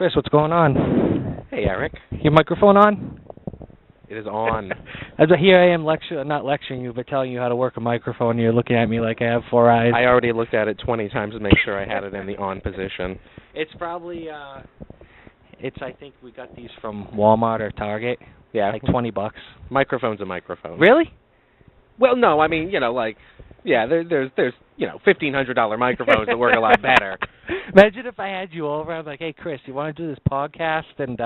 Chris, what's going on? Hey, Eric. Your microphone on? It is on. Here I am not lecturing you, but telling you how to work a microphone, and you're looking at me like I have four eyes. I already looked at it 20 times to make sure I had it in the on position. It's probably, I think we got these from Walmart or Target. Yeah. Like $20. Microphone's a microphone. Really? Well, no, I mean, there's $1,500 microphones that work a lot better. Imagine if I had you over. I'm like, hey, Chris, you want to do this podcast? And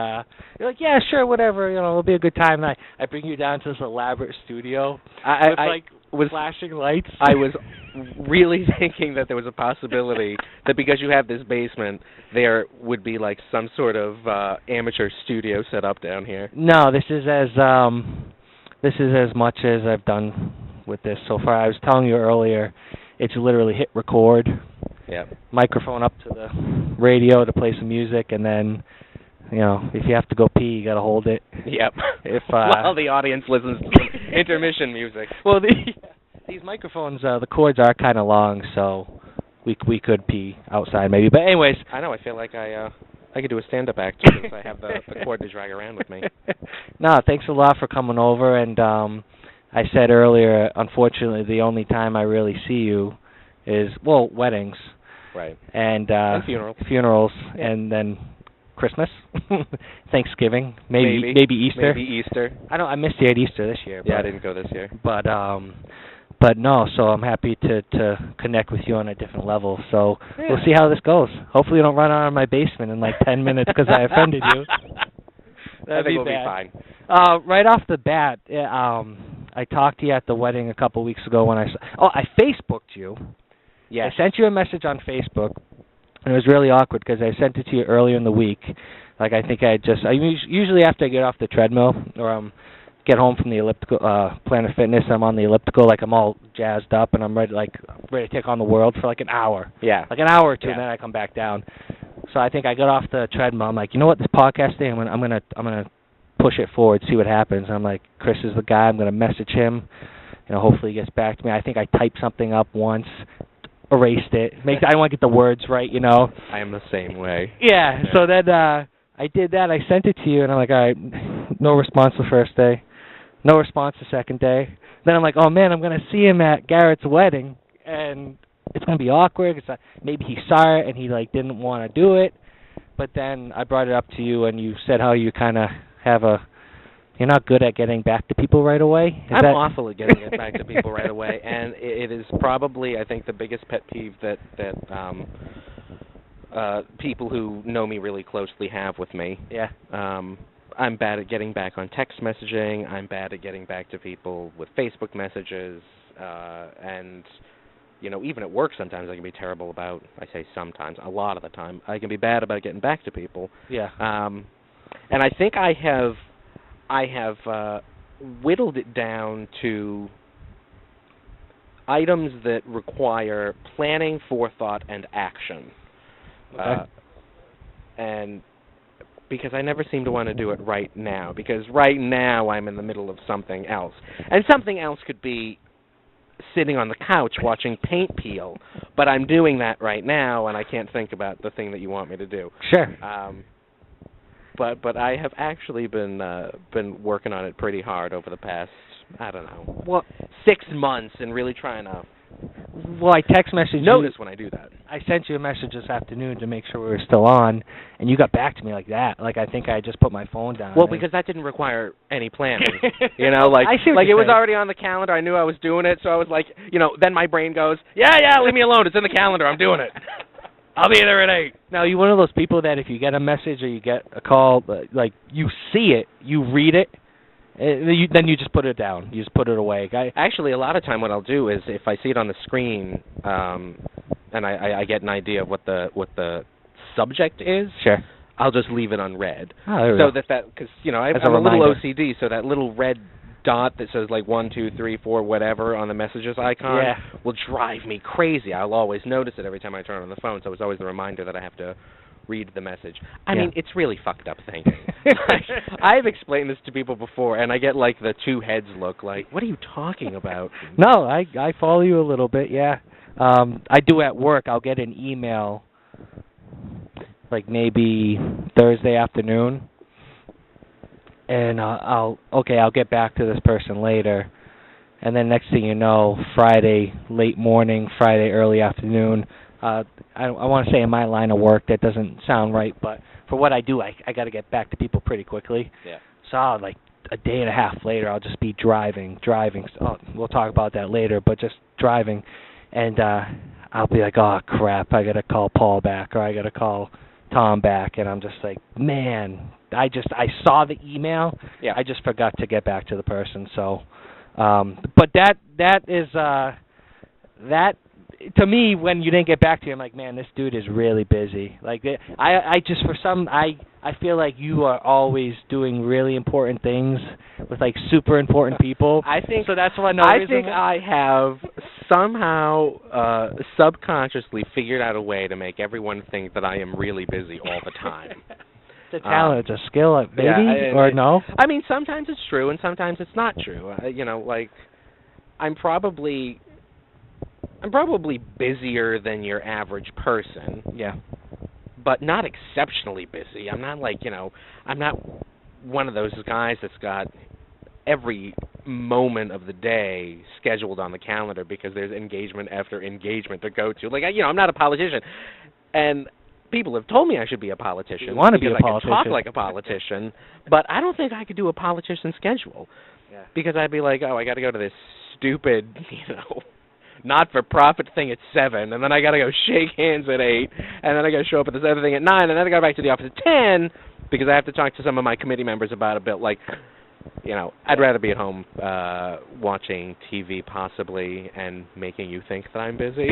you're like, yeah, sure, whatever. It'll be a good time. And I bring you down to this elaborate studio with flashing lights. I was really thinking that there was a possibility that because you have this basement, there would be like some sort of amateur studio set up down here. No, this is as much as I've done with this so far. I was telling you earlier, it's literally hit record, microphone up to the radio to play some music, and then, if you have to go pee, you got to hold it. Yep. While the audience listens to some intermission music. Well, these microphones, the cords are kind of long, so we could pee outside maybe. But anyways. I know, I feel like I could do a stand-up act since I have the cord to drag around with me. No, thanks a lot for coming over, and I said earlier, unfortunately, the only time I really see you is, weddings. Right. And funerals. Funerals, and then Christmas, Thanksgiving, maybe Easter. Maybe Easter. I missed you at Easter this year. Yeah, I didn't go this year. But no, so I'm happy to connect with you on a different level. So we'll see how this goes. Hopefully you don't run out of my basement in like 10 minutes because I offended you. I think we'll be fine. Right off the bat, I talked to you at the wedding a couple weeks ago when I Facebooked you. Yes. I sent you a message on Facebook, and it was really awkward because I sent it to you earlier in the week. Like I think usually after I get off the treadmill or get home from the elliptical Planet Fitness, I'm on the elliptical, like I'm all jazzed up and I'm ready to take on the world for like an hour. Yeah. Like an hour or two, and then I come back down. So I think I got off the treadmill. I'm like, you know what, this podcast thing, I'm gonna push it forward, see what happens. And I'm like, Chris is the guy. I'm gonna message him. Hopefully he gets back to me. I think I typed something up once, erased it. I don't want to get the words right, I am the same way. Yeah. So then I did that. I sent it to you, and I'm like, all right, no response the first day, no response the second day. Then I'm like, oh man, I'm gonna see him at Garrett's wedding, and it's going to be awkward because maybe he saw it and he didn't want to do it. But then I brought it up to you and you said how you kind of you're not good at getting back to people right away. I'm awful at getting back to people right away, and it is probably, I think, the biggest pet peeve that people who know me really closely have with me. Yeah. I'm bad at getting back on text messaging. I'm bad at getting back to people with Facebook messages, and even at work sometimes I can be terrible about, I say sometimes, a lot of the time, I can be bad about getting back to people. Yeah. And I think I have whittled it down to items that require planning, forethought, and action. Okay. And because I never seem to want to do it right now, because right now I'm in the middle of something else. And something else could be sitting on the couch watching paint peel, but I'm doing that right now, and I can't think about the thing that you want me to do. Sure. But I have actually been working on it pretty hard over the past, 6 months, and really trying to. Well, I text messaged you. Notice when I do that. I sent you a message this afternoon to make sure we were still on, and you got back to me like that. Like I think I just put my phone down. Well, because that didn't require any planning. I see what it was already on the calendar. I knew I was doing it, so I was like, then my brain goes, yeah, leave me alone. It's in the calendar. I'm doing it. I'll be there at 8. Now, are you one of those people that if you get a message or you get a call, you see it, you read it, then you just put it down. You just put it away. Actually, a lot of time what I'll do is if I see it on the screen and I get an idea of what the subject is, sure, I'll just leave it unread. Oh, so that because I'm a little OCD, so that little red dot that says 1, 2, 3, 4, whatever on the messages icon will drive me crazy. I'll always notice it every time I turn on the phone, so it's always the reminder that I have to read the message. I mean, it's really fucked up thinking. I've explained this to people before, and I get the two heads look like, what are you talking about? No, I follow you a little bit, yeah. I do at work. I'll get an email like maybe Thursday afternoon, and I'll get back to this person later, and then next thing you know, Friday late morning, Friday early afternoon. I want to say in my line of work that doesn't sound right, but for what I do, I got to get back to people pretty quickly. Yeah. So like a day and a half later, I'll just be driving. Oh, we'll talk about that later, but just driving, and I'll be like, oh crap, I got to call Paul back, or I got to call Tom back, and I'm just like, man, I saw the email. Yeah. I just forgot to get back to the person. So, but that is that. To me, when you didn't get back to you, I'm like, man, this dude is really busy. Like, I feel like you are always doing really important things with like super important people. I think so. That's why. I think I have somehow subconsciously figured out a way to make everyone think that I am really busy all the time. It's a talent, it's a skill, maybe, or no? I mean, sometimes it's true, and sometimes it's not true. Like, I'm probably busier than your average person. Yeah. But not exceptionally busy. I'm not like, I'm not one of those guys that's got every moment of the day scheduled on the calendar because there's engagement after engagement to go to. Like, I'm not a politician. And people have told me I should be a politician. You want to be a I politician. can talk like a politician, but I don't think I could do a politician's schedule. Yeah. Because I'd be like, I got to go to this stupid, not-for-profit thing at 7, and then I got to go shake hands at 8, and then I got to show up at this other thing at 9, and then I got to go back to the office at 10 because I have to talk to some of my committee members about a bit. Like, I'd rather be at home watching TV possibly and making you think that I'm busy.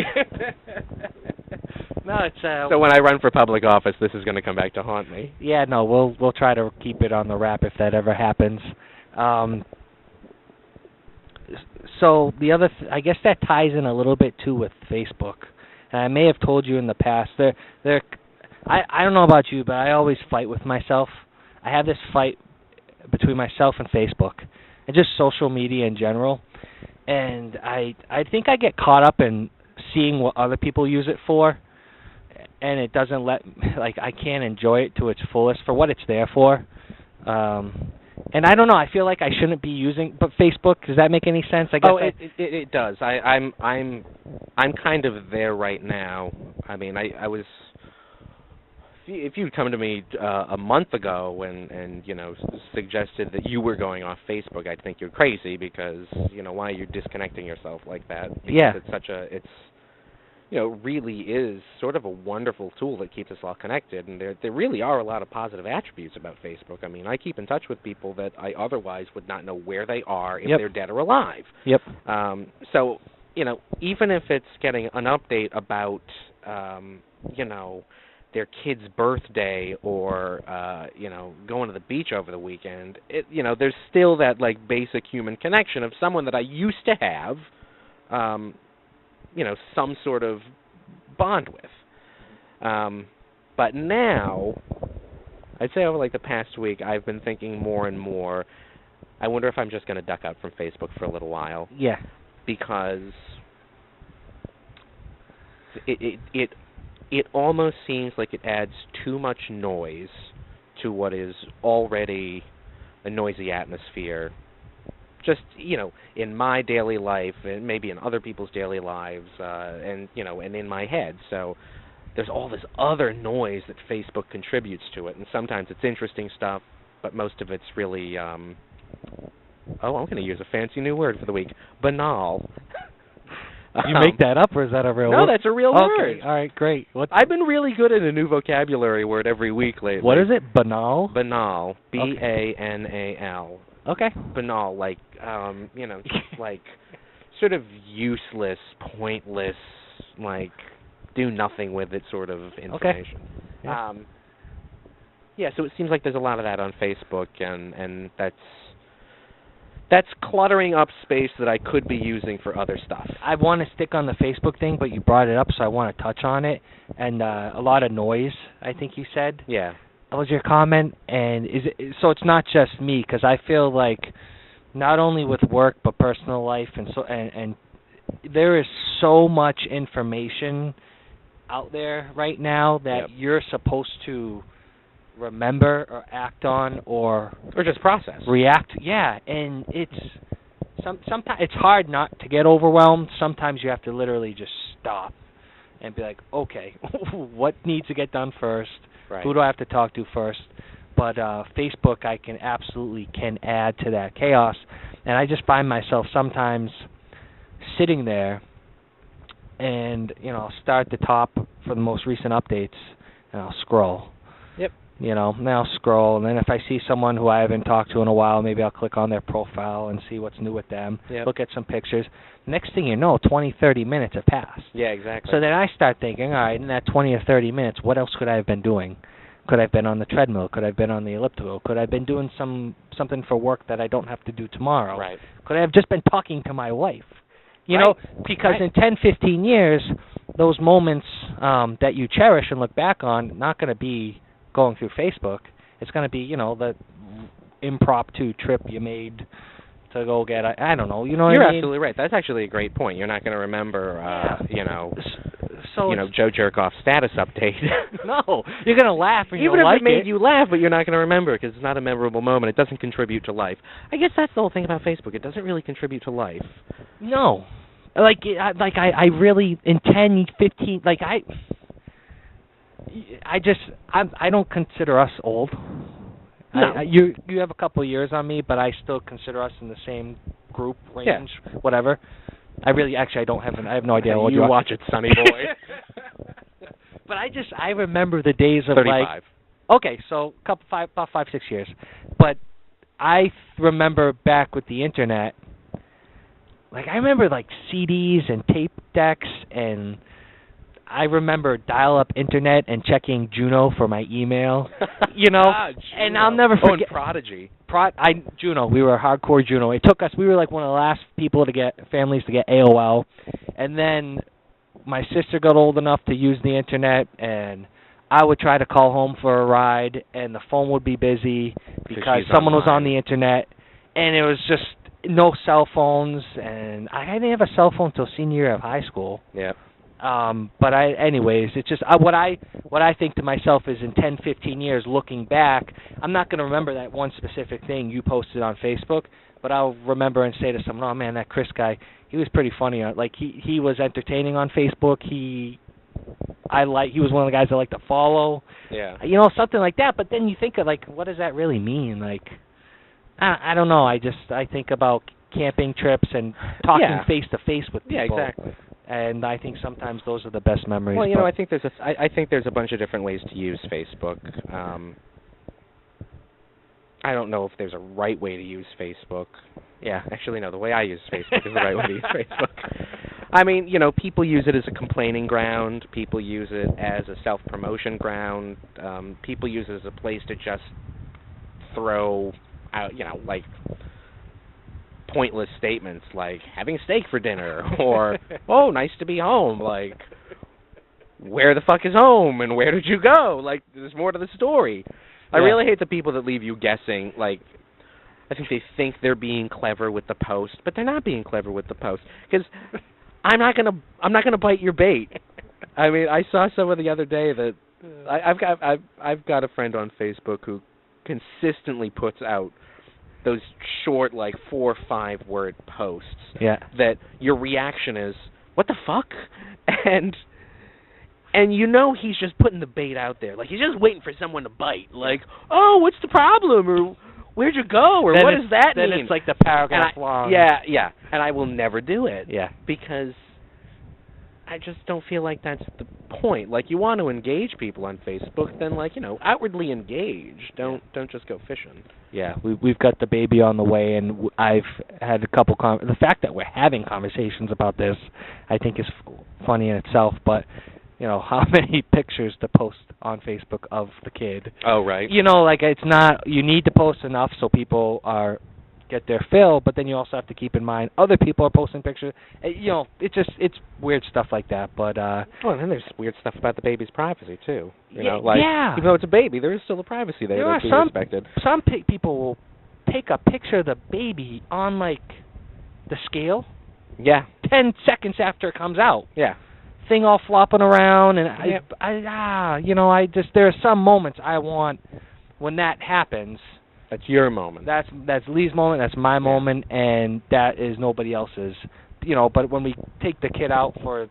No, it's so when I run for public office, this is going to come back to haunt me. Yeah, no, we'll try to keep it on the wrap if that ever happens. So the other, I guess that ties in a little bit too with Facebook. And I may have told you in the past. I don't know about you, but I always fight with myself. I have this fight between myself and Facebook, and just social media in general. And I think I get caught up in seeing what other people use it for, and it doesn't I can't enjoy it to its fullest for what it's there for. And I don't know. I feel like I shouldn't be using, but Facebook. Does that make any sense? I guess. Oh, it does. I'm kind of there right now. I mean, I was. If you'd come to me a month ago and suggested that you were going off Facebook, I'd think you're crazy because why are you disconnecting yourself like that? Because it's really is sort of a wonderful tool that keeps us all connected, and there really are a lot of positive attributes about Facebook. I mean, I keep in touch with people that I otherwise would not know where they are if they're dead or alive. Yep. So, even if it's getting an update about, their kid's birthday or, going to the beach over the weekend, there's still that, like, basic human connection of someone that I used to have, some sort of bond with. But now, I'd say over like the past week, I've been thinking more and more, I wonder if I'm just going to duck out from Facebook for a little while. Yeah. Because it almost seems like it adds too much noise to what is already a noisy atmosphere. Just, in my daily life, and maybe in other people's daily lives, and in my head. So there's all this other noise that Facebook contributes to it, and sometimes it's interesting stuff, but most of it's really, I'm going to use a fancy new word for the week, banal. You make that up, or is that a real word? No, that's a real word. All right, great. I've been really good at a new vocabulary word every week lately. What is it? Banal? Banal. B-A-N-A-L. Okay. Banal, like, like sort of useless, pointless, like, do nothing with it sort of information. Okay. Yeah. So it seems like there's a lot of that on Facebook, and that's cluttering up space that I could be using for other stuff. I want to stick on the Facebook thing, but you brought it up, so I want to touch on it. And a lot of noise, I think you said. Yeah. That was your comment, and so it's not just me, because I feel like not only with work but personal life, and there is so much information out there right now that you're supposed to remember or act on or just process, react. Yeah, and it's sometimes it's hard not to get overwhelmed. Sometimes you have to literally just stop and be like, okay, what needs to get done first? Right. Who do I have to talk to first? But Facebook, I can absolutely add to that chaos, and I just find myself sometimes sitting there, and I'll start at the top for the most recent updates, and I'll scroll. Yep. And I'll scroll, and then if I see someone who I haven't talked to in a while, maybe I'll click on their profile and see what's new with them, look at some pictures. Next thing you know, 20, 30 minutes have passed. Yeah, exactly. So then I start thinking, all right, in that 20 or 30 minutes, what else could I have been doing? Could I have been on the treadmill? Could I have been on the elliptical? Could I have been doing something for work that I don't have to do tomorrow? Right. Could I have just been talking to my wife? Because in 10, 15 years, those moments that you cherish and look back on, not going to be going through Facebook. It's going to be, the impromptu trip you made to go get, I don't know, You're absolutely right. That's actually a great point. You're not going to remember, Joe Jerkoff status update. No, you're going to laugh and even if it made you laugh, but you're not going to remember because it's not a memorable moment. It doesn't contribute to life. I guess that's the whole thing about Facebook. It doesn't really contribute to life. No. I really, in 10, 15, I don't consider us old. No. You have a couple of years on me, but I still consider us in the same group range, whatever. I have no idea what you watch it, Sonny Boy. But I remember the days of 35. Okay, so about 5, 6 years. But I remember back with the internet, I remember CDs and tape decks, and I remember dial-up internet and checking Juno for my email, and I'll never forget. Oh, and Prodigy. Juno, we were hardcore Juno. It took us, we were one of the last families to get AOL, and then my sister got old enough to use the internet, and I would try to call home for a ride, and the phone would be busy because someone was on the internet, and it was just no cell phones, and I didn't have a cell phone until senior year of high school. Yeah. But anyways, it's just what I think to myself is in 10, 15 years looking back, I'm not going to remember that one specific thing you posted on Facebook, but I'll remember and say to someone, oh man, that Chris guy, he was pretty funny. He was entertaining on Facebook. He was one of the guys I like to follow. Yeah. Something like that. But then you think of what does that really mean? I don't know. I think about camping trips and talking face to face with people. Yeah, exactly. And I think sometimes those are the best memories. Well, I think there's a bunch of different ways to use Facebook. I don't know if there's a right way to use Facebook. Yeah, actually, no. The way I use Facebook is the right way to use Facebook. I mean, people use it as a complaining ground. People use it as a self-promotion ground. People use it as a place to just throw out, pointless statements like having steak for dinner or oh, nice to be home. Where the fuck is home and where did you go? There's more to the story. I really hate the people that leave you guessing. I think they think they're being clever with the post, but they're not being clever with the post because I'm not gonna bite your bait. I mean, I saw someone the other day that I've got a friend on Facebook who consistently puts out those short 4 or 5 word posts. Yeah. That your reaction is, what the fuck? And he's just putting the bait out there. He's just waiting for someone to bite. Oh, what's the problem? Or where'd you go? Or what does that mean? Then it's the paragraph long. Yeah. And I will never do it. Yeah. Because I just don't feel like that's the point. You want to engage people on Facebook, then outwardly engage. Don't just go fishing. Yeah, we've got the baby on the way, and I've had a couple. The fact that we're having conversations about this, I think, is funny in itself. But how many pictures to post on Facebook of the kid? Oh, right. It's not. You need to post enough so people get their fill, but then you also have to keep in mind other people are posting pictures. It's weird stuff like that. But and then there's weird stuff about the baby's privacy too. Yeah. Even though it's a baby, there is still a privacy there that's being respected. Some people will take a picture of the baby on the scale. Yeah. 10 seconds after it comes out. Yeah. thing all flopping around, and I just there are some moments I want when that happens. That's your moment. That's Lee's moment. That's my moment, and that is nobody else's. But when we take the kid out for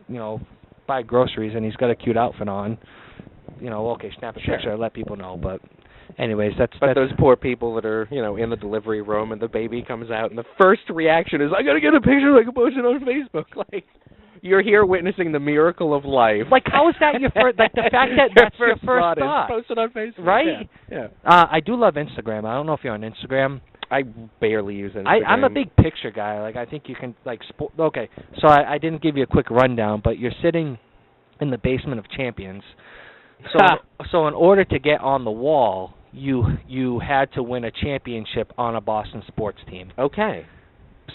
buy groceries and he's got a cute outfit on, okay, snap a picture, let people know. But anyways, that's those poor people that are in the delivery room and the baby comes out and the first reaction is, I gotta get a picture so I can post it on Facebook. Like, you're here witnessing the miracle of life. Like, how is that your first? Like, the fact that that's your first thought. Post it on Facebook, right? Yeah. I do love Instagram. I don't know if you're on Instagram. I barely use Instagram. I'm a big picture guy. Like, I think you can okay. So I didn't give you a quick rundown, but you're sitting in the basement of Champions. So in order to get on the wall, you had to win a championship on a Boston sports team. Okay.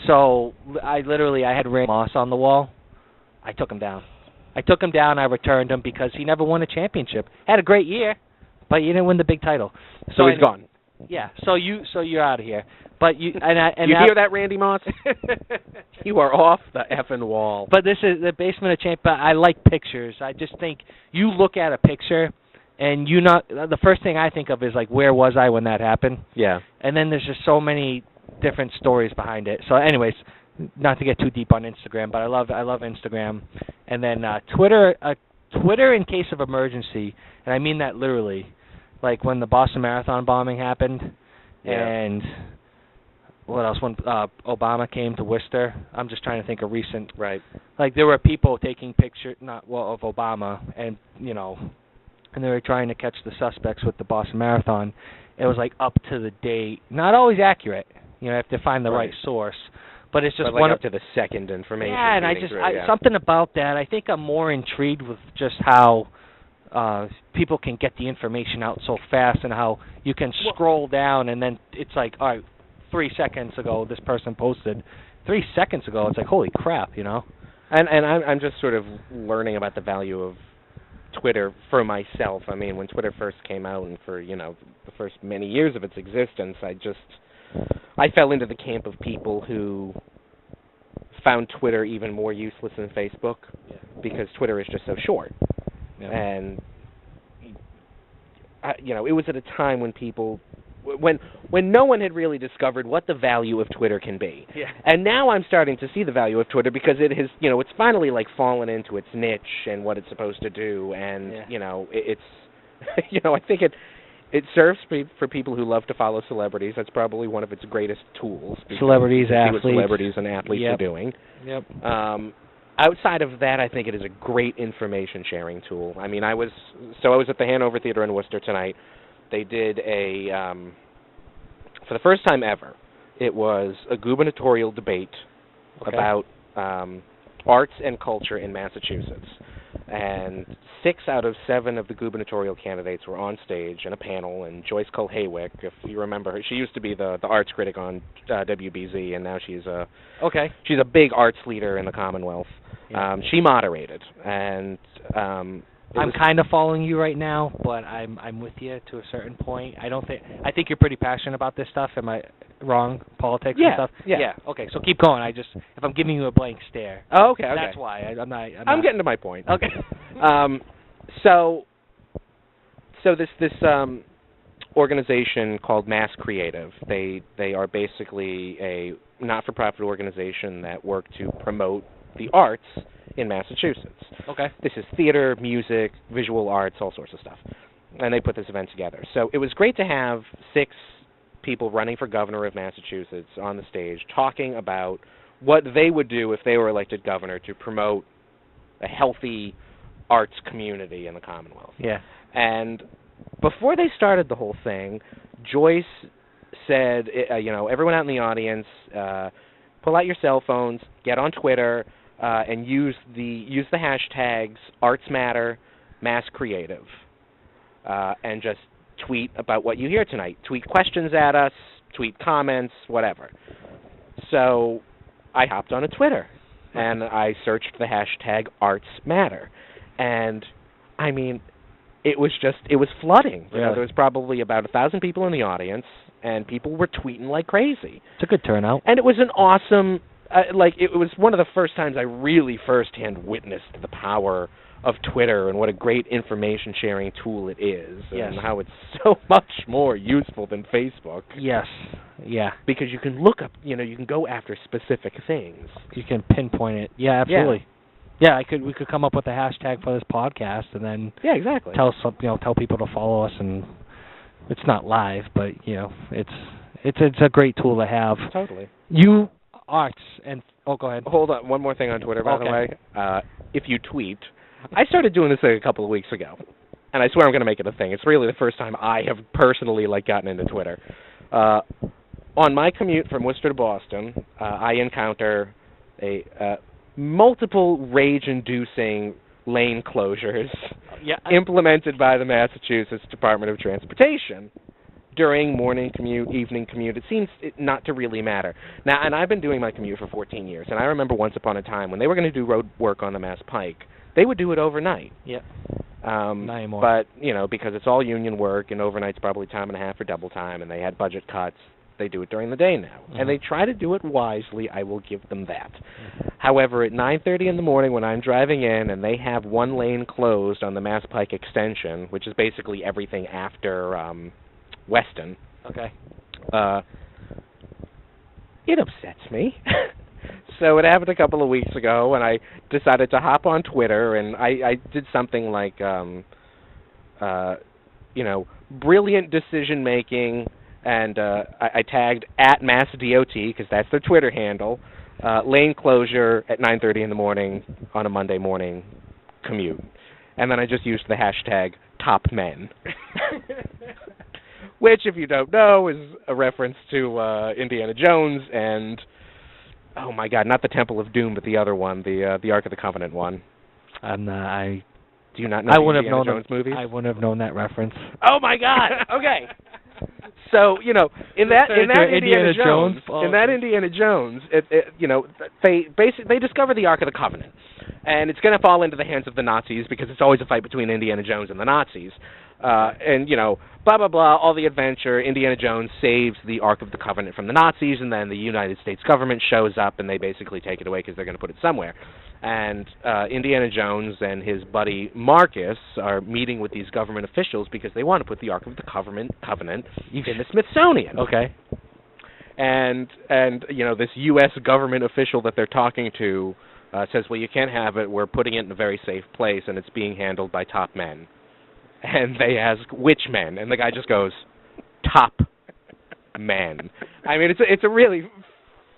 So I had Ray Moss on the wall. I took him down. I returned him because he never won a championship. Had a great year, but you didn't win the big title. So he's gone. Yeah. So you're out of here. But you hear that, Randy Moss? You are off the effing wall. But this is the basement of Champ. I like pictures. I just think you look at a picture, and the first thing I think of is like, where was I when that happened? Yeah. And then there's just so many different stories behind it. So, anyways, not to get too deep on Instagram, but I love Instagram, and then Twitter in case of emergency, and I mean that literally. Like when the Boston Marathon bombing happened, and what else? When Obama came to Worcester, I'm just trying to think of recent. Right. Like there were people taking pictures, of Obama, and and they were trying to catch the suspects with the Boston Marathon. It was like up to the date, not always accurate. You have to find the right source, but it's just up to the second information. Yeah, and something about that. I think I'm more intrigued with just how people can get the information out so fast, and how you can scroll down and then it's like, all right, 3 seconds ago this person posted. 3 seconds ago, it's like, holy crap, And I'm just sort of learning about the value of Twitter for myself. I mean, when Twitter first came out, and for the first many years of its existence, I fell into the camp of people who found Twitter even more useless than Facebook, because Twitter is just so short. Yeah. And it was at a time when people, when no one had really discovered what the value of Twitter can be. Yeah. And now I'm starting to see the value of Twitter, because it has, it's finally like fallen into its niche and what it's supposed to do, and it's, I think it serves for people who love to follow celebrities. That's probably one of its greatest tools. Celebrities, athletes. What celebrities and athletes are doing. Yep. Outside of that, I think it is a great information sharing tool. I mean, I was at the Hanover Theater in Worcester tonight. They did for the first time ever, it was a gubernatorial debate about arts and culture in Massachusetts. And 6 out of 7 of the gubernatorial candidates were on stage in a panel, and Joyce Cole Haywick, if you remember her, she used to be the arts critic on WBZ, and now she's a big arts leader in the Commonwealth. Yeah. She moderated, and I'm kind of following you right now, but I'm with you to a certain point. I think you're pretty passionate about this stuff. Am I wrong? Politics and stuff? Yeah. Okay, so keep going. If I'm giving you a blank stare. Oh, okay. That's why. I'm getting to my point. Okay. So this organization called Mass Creative, they are basically a not-for-profit organization that work to promote the arts in Massachusetts. Okay. This is theater, music, visual arts, all sorts of stuff. And they put this event together. So it was great to have 6 people running for governor of Massachusetts on the stage talking about what they would do if they were elected governor to promote a healthy arts community in the Commonwealth. Yeah. And before they started the whole thing, Joyce said, everyone out in the audience, pull out your cell phones, get on Twitter, and use the hashtags ArtsMatter, Mass Creative, and just tweet about what you hear tonight. Tweet questions at us, tweet comments, whatever. So I hopped on a Twitter, and I searched the hashtag ArtsMatter. And, I mean, it was flooding. Really? There was probably about 1,000 people in the audience, and people were tweeting like crazy. It's a good turnout. And it was an awesome like, it was one of the first times I really firsthand witnessed the power of Twitter and what a great information sharing tool it is, yes. and how it's so much more useful than Facebook. Yes. Yeah. Because you can look up, you can go after specific things. You can pinpoint it. Yeah, absolutely. Yeah, we could come up with a hashtag for this podcast, and then exactly. Tell people to follow us, and it's not live, but it's a great tool to have. Totally. You Arts and go ahead. Hold on, one more thing on Twitter, by the way. If you tweet, I started doing this a couple of weeks ago, and I swear I'm going to make it a thing. It's really the first time I have personally gotten into Twitter. On my commute from Worcester to Boston, I encounter multiple rage-inducing lane closures implemented by the Massachusetts Department of Transportation during morning commute, evening commute. It seems not to really matter. Now, and I've been doing my commute for 14 years, and I remember once upon a time when they were going to do road work on the Mass Pike, they would do it overnight. Yep. Not anymore. But, because it's all union work, and overnight's probably time and a half or double time, and they had budget cuts, they do it during the day now. Mm-hmm. And they try to do it wisely. I will give them that. Mm-hmm. However, at 9:30 in the morning when I'm driving in and they have one lane closed on the Mass Pike extension, which is basically everything after Weston. Okay. It upsets me. So it happened a couple of weeks ago, and I decided to hop on Twitter, and I did something like, brilliant decision-making, and I tagged @MassDOT, because that's their Twitter handle, lane closure at 9:30 in the morning on a Monday morning commute. And then I just used the hashtag #TopMen. Which, if you don't know, is a reference to Indiana Jones and, oh my God, not the Temple of Doom, but the other one, the Ark of the Covenant one. Do you not know the Indiana Jones movies? I wouldn't have known that reference. Oh my God! Okay. So in that Indiana Jones, they discover the Ark of the Covenant, and it's going to fall into the hands of the Nazis because it's always a fight between Indiana Jones and the Nazis. And blah blah blah, all the adventure. Indiana Jones saves the Ark of the Covenant from the Nazis, and then the United States government shows up, and they basically take it away because they're going to put it somewhere. And Indiana Jones and his buddy Marcus are meeting with these government officials because they want to put the Ark of the Covenant in the Smithsonian. Okay. And this U.S. government official that they're talking to says, well, you can't have it. We're putting it in a very safe place, and it's being handled by top men. And they ask, which men? And the guy just goes, top men. I mean, it's a really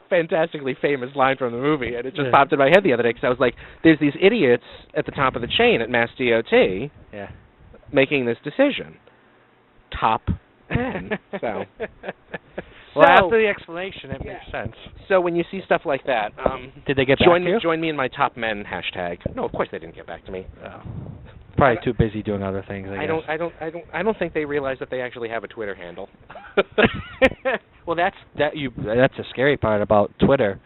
fantastically famous line from the movie, and it just popped in my head the other day because I was like, there's these idiots at the top of the chain at Mass DOT making this decision. Top men. So after the explanation, it makes sense. So when you see stuff like that, did they get back to you? Join me in my top men hashtag. No, of course they didn't get back to me. Oh. Probably too busy doing other things. I guess. I don't think they realize that they actually have a Twitter handle. Well, that's the scary part about Twitter,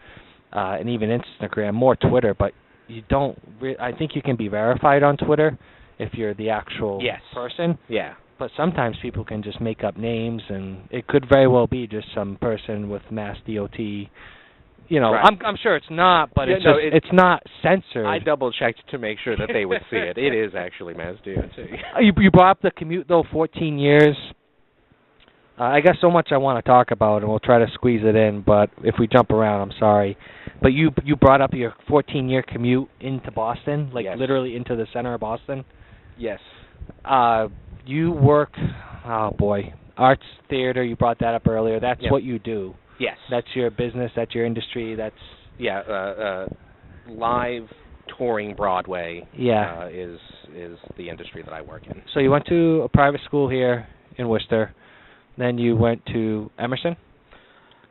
and even Instagram. More Twitter, but you don't. I think you can be verified on Twitter if you're the actual person. Yeah. But sometimes people can just make up names, and it could very well be just some person with Mass DOT. Right. I'm sure it's not, but it's not censored. I double-checked to make sure that they would see it. It is actually Mass DOT. You brought up the commute, though, 14 years. I got so much I want to talk about, and we'll try to squeeze it in, but if we jump around, I'm sorry. But you brought up your 14-year commute into Boston, literally into the center of Boston? Yes. You work, arts, theater, you brought that up earlier. That's what you do. Yes. That's your business, that's your industry, that's... Yeah, live touring Broadway is the industry that I work in. So you went to a private school here in Worcester, then you went to Emerson?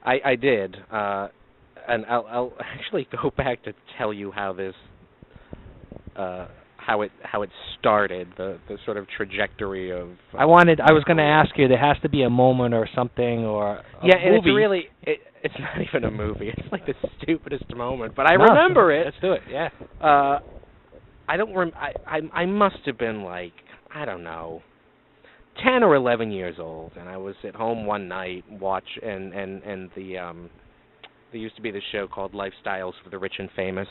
I did, and I'll actually go back to tell you how this... How it started, the sort of trajectory of... I was going to ask you, there has to be a moment or something or a movie. And it's really... It's not even a movie. It's like the stupidest moment, but I remember it. Let's do it, yeah. I must have been like, I don't know, 10 or 11 years old, and I was at home one night and the There used to be this show called Lifestyles for the Rich and Famous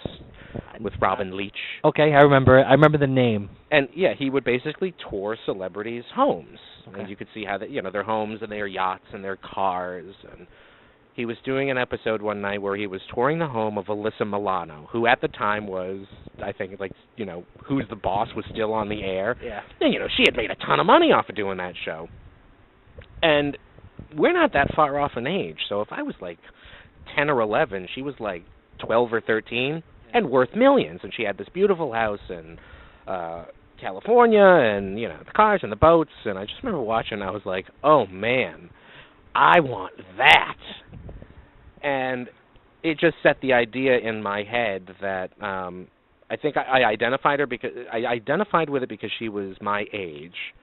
with Robin Leach. Okay, I remember it. I remember the name. And yeah, he would basically tour celebrities' homes, okay. and you could see how their homes and their yachts and their cars. And he was doing an episode one night where he was touring the home of Alyssa Milano, who at the time was, I think, Who's the Boss was still on the air. Yeah. And she had made a ton of money off of doing that show. And we're not that far off in age, so if I was 10 or 11, she was 12 or 13 and worth millions. And she had this beautiful house in California, and the cars and the boats. And I just remember watching, I was like, oh man, I want that. And it just set the idea in my head that I think I identified her because I identified with it because she was my age,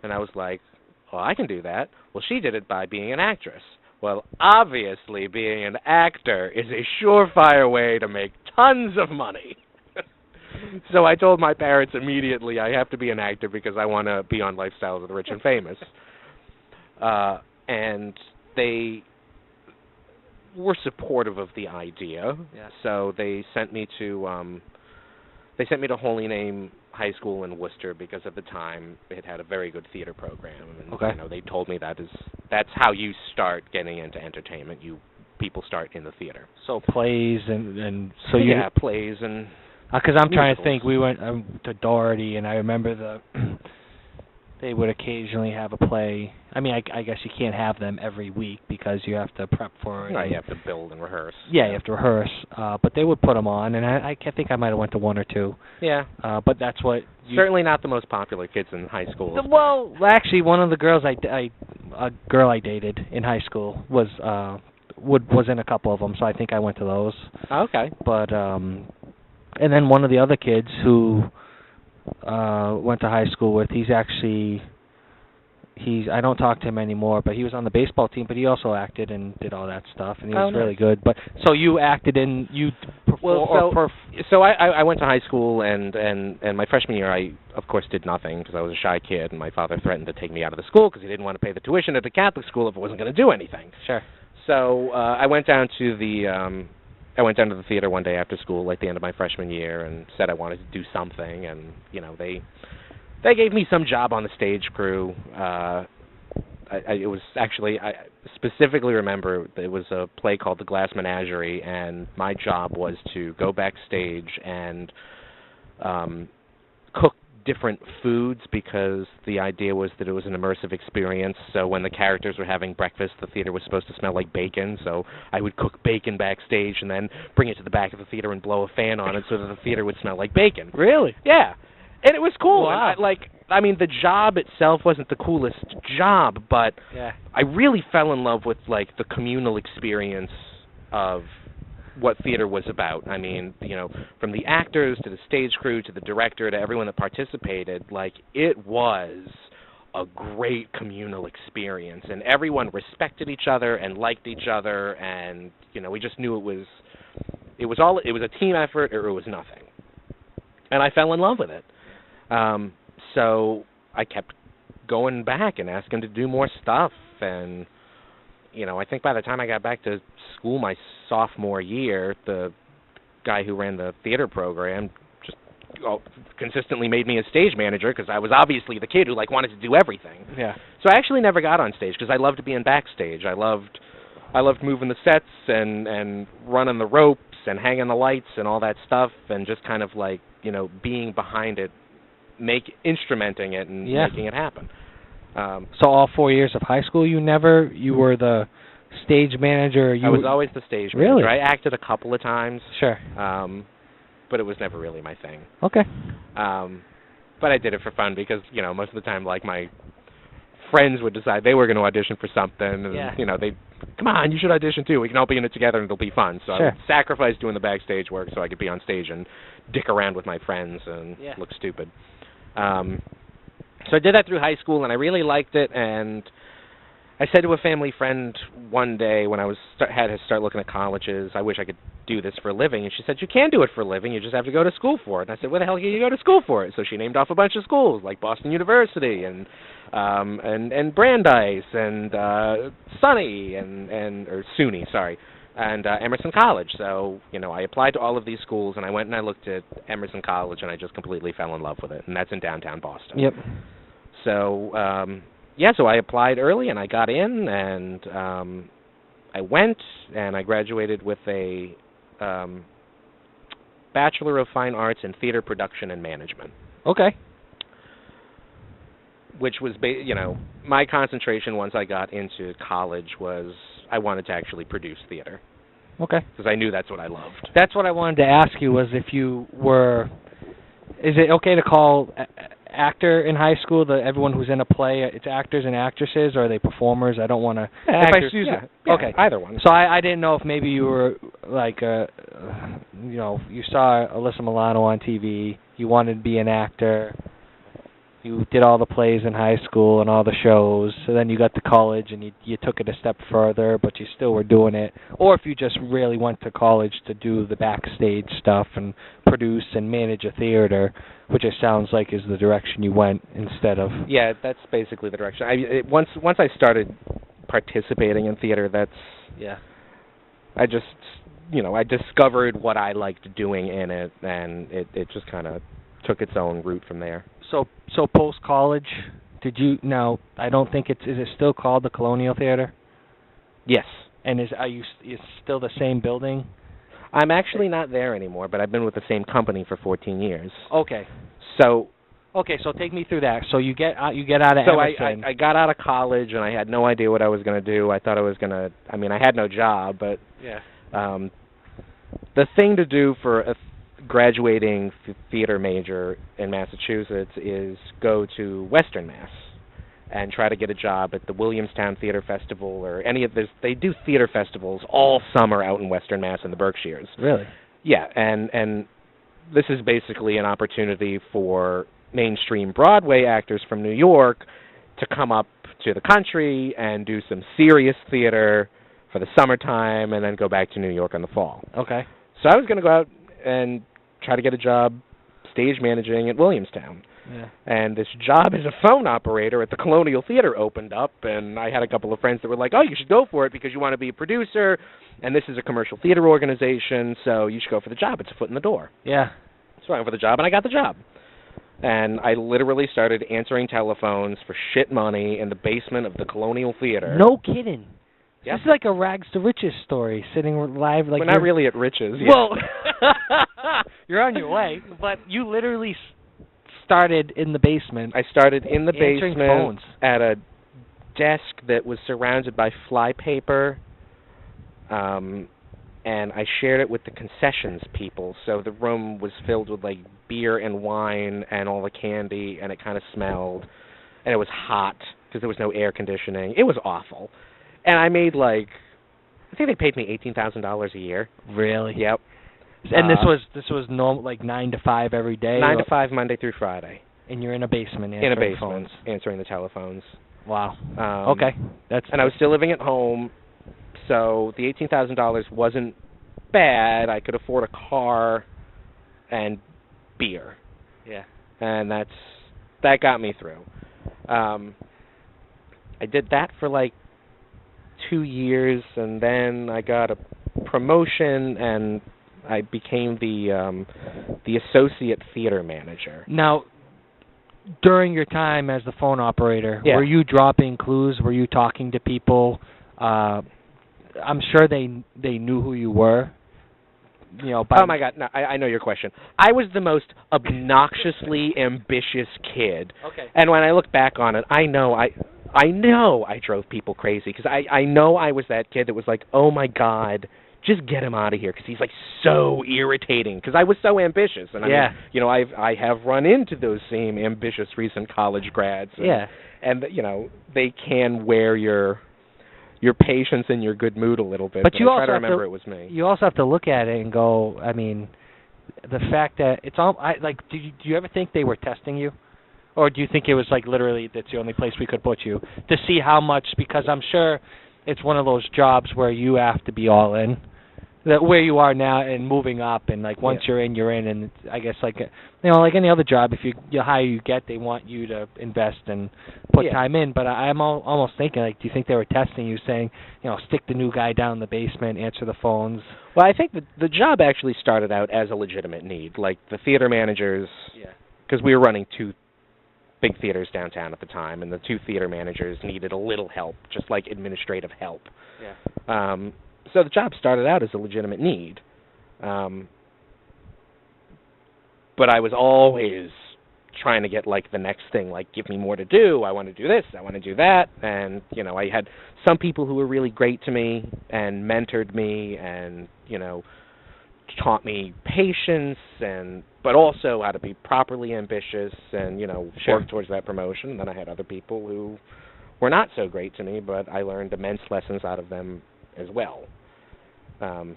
and I was like, well, I can do that. Well, she did it by being an actress. Well, obviously, being an actor is a surefire way to make tons of money. So I told my parents immediately I have to be an actor because I want to be on Lifestyles of the Rich and Famous. And they were supportive of the idea. Yeah. So they sent me to Holy Name High School in Worcester because at the time it had a very good theater program. And okay. They told me that's how you start getting into entertainment. People start in the theater. So plays and so plays and because I'm trying to think. We went to Doherty, and I remember they would occasionally have a play. I mean, I guess you can't have them every week because you have to prep for it. Right, you have to build and rehearse. Yeah, you have to rehearse. But they would put them on, and I think I might have went to one or two. Yeah. But that's what... Certainly not the most popular kids in high school. Well, actually, one of the girls a girl I dated in high school was in a couple of them, so I think I went to those. Okay. But and then one of the other kids who went to high school with, I don't talk to him anymore, but he was on the baseball team, but he also acted and did all that stuff, and he was really good. But so you acted in So I went to high school, and my freshman year I of course did nothing because I was a shy kid, and my father threatened to take me out of the school because he didn't want to pay the tuition at the Catholic school if I wasn't going to do anything. Sure. So I went down to the theater one day after school, at the end of my freshman year, and said I wanted to do something, and they gave me some job on the stage crew. I specifically remember it was a play called The Glass Menagerie, and my job was to go backstage and cook different foods because the idea was that it was an immersive experience. So when the characters were having breakfast, the theater was supposed to smell like bacon. So I would cook bacon backstage and then bring it to the back of the theater and blow a fan on it so that the theater would smell like bacon. Really? Yeah. And it was cool. Wow. And the job itself wasn't the coolest job, but yeah. I really fell in love with, the communal experience of what theater was about. I mean, from the actors to the stage crew to the director to everyone that participated, it was a great communal experience, and everyone respected each other and liked each other, and we just knew it was a team effort or it was nothing. And I fell in love with it. So I kept going back and asking to do more stuff, and I think by the time I got back to school my sophomore year, the guy who ran the theater program just consistently made me a stage manager because I was obviously the kid who wanted to do everything. Yeah. So I actually never got on stage because I loved being backstage. I loved moving the sets and running the ropes and hanging the lights and all that stuff, and just kind of being behind it, instrumenting it and making it happen. So all 4 years of high school, you were the stage manager? I was always the stage manager. Really? I acted a couple of times. Sure. But it was never really my thing. Okay. But I did it for fun because, most of the time, my friends would decide they were going to audition for something, and, they'd, come on, you should audition too. We can all be in it together and it'll be fun. So sure. I would sacrifice doing the backstage work so I could be on stage and dick around with my friends and look stupid. So I did that through high school, and I really liked it, and I said to a family friend one day when I had to start looking at colleges, I wish I could do this for a living, and she said, you can do it for a living, you just have to go to school for it. And I said, where the hell can you go to school for it? So she named off a bunch of schools, like Boston University, and Brandeis, and SUNY, or SUNY, sorry, and Emerson College. So, I applied to all of these schools, and I went and I looked at Emerson College, and I just completely fell in love with it, and that's in downtown Boston. Yep. So, so I applied early, and I got in, and I went, and I graduated with a Bachelor of Fine Arts in Theater Production and Management. Okay. Which was, my concentration once I got into college was I wanted to actually produce theater. Okay. Because I knew that's what I loved. That's what I wanted to ask you, was if you were, is it okay to call actor in high school, everyone who's in a play, it's actors and actresses, or are they performers? I don't want to... Actors, okay. Either one. So I didn't know if maybe you were, like, you saw Alyssa Milano on TV, you wanted to be an actor, you did all the plays in high school and all the shows, so then you got to college and you took it a step further, but you still were doing it, or if you just really went to college to do the backstage stuff and produce and manage a theater, which it sounds like is the direction you went instead of... Yeah, that's basically the direction. Once I started participating in theater, I just, I discovered what I liked doing in it, and it just kind of took its own route from there. So post-college, did you... Now, I don't think is it still called the Colonial Theater? Yes. And is still the same building? I'm actually not there anymore, but I've been with the same company for 14 years. Okay. So take me through that. So you get out of Emerson. So I got out of college, and I had no idea what I was going to do. I thought I was going to... I mean, I had no job, but... Yeah. The thing to do for a graduating theater major in Massachusetts is go to Western Mass and try to get a job at the Williamstown Theater Festival or any of this. They do theater festivals all summer out in Western Mass in the Berkshires. Really? Yeah, and this is basically an opportunity for mainstream Broadway actors from New York to come up to the country and do some serious theater for the summertime and then go back to New York in the fall. Okay. So I was going to go out and try to get a job stage managing at Williamstown. Yeah. And this job as a phone operator at the Colonial Theater opened up, and I had a couple of friends that were like, oh, you should go for it because you want to be a producer, and this is a commercial theater organization, so you should go for the job. It's a foot in the door. Yeah. So I went for the job, and I got the job. And I literally started answering telephones for shit money in the basement of the Colonial Theater. No kidding. Yep. This is like a rags to riches story, sitting live like... We're not really at riches. Yeah. Well, you're on your way, but you literally started in the basement. I started in the answering basement phones. At a desk that was surrounded by fly paper, and I shared it with the concessions people. So the room was filled with like beer and wine and all the candy, and it kind of smelled, and it was hot because there was no air conditioning. It was awful. And I made I think they paid me $18,000 a year. Really? Yep. And this was normal, like 9 to 5 every day? 9 to 5, Monday through Friday. And you're in a basement answering in a basement, phones. answering the telephones. Wow. Okay. And I was still living at home, so the $18,000 wasn't bad. I could afford a car and beer. Yeah. And that got me through. I did that for 2 years, and then I got a promotion, and I became the associate theater manager. Now, during your time as the phone operator, yeah. Were you dropping clues? Were you talking to people? I'm sure they knew who you were. Oh my God! No, I know your question. I was the most obnoxiously ambitious kid. Okay. And when I look back on it, I know I drove people crazy because I know I was that kid that was like, oh my God, just get him out of here because he's so irritating because I was so ambitious. And yeah. I mean, I have run into those same ambitious recent college grads. And, yeah. And they can wear your patience and your good mood a little bit. But you I also try to remember it was me. You also have to look at it and go, I mean, the fact that it's all do you ever think they were testing you? Or do you think it was literally that's the only place we could put you to see how much, because I'm sure it's one of those jobs where you have to be all in where you are now and moving up, and like once you're in, and it's, I guess like like any other job, if the higher you get, they want you to invest and put time in. But I'm almost thinking, like, do you think they were testing you, saying, stick the new guy down in the basement, answer the phones? Well, I think the job actually started out as a legitimate need. Like the theater managers, because we were running 2 big theaters downtown at the time, and the 2 theater managers needed a little help, just like administrative help. Yeah. So the job started out as a legitimate need. But I was always trying to get, like, the next thing, like, give me more to do. I want to do this. I want to do that. And, I had some people who were really great to me and mentored me and, taught me patience but also how to be properly ambitious and, work towards that promotion. And then I had other people who were not so great to me, but I learned immense lessons out of them as well. When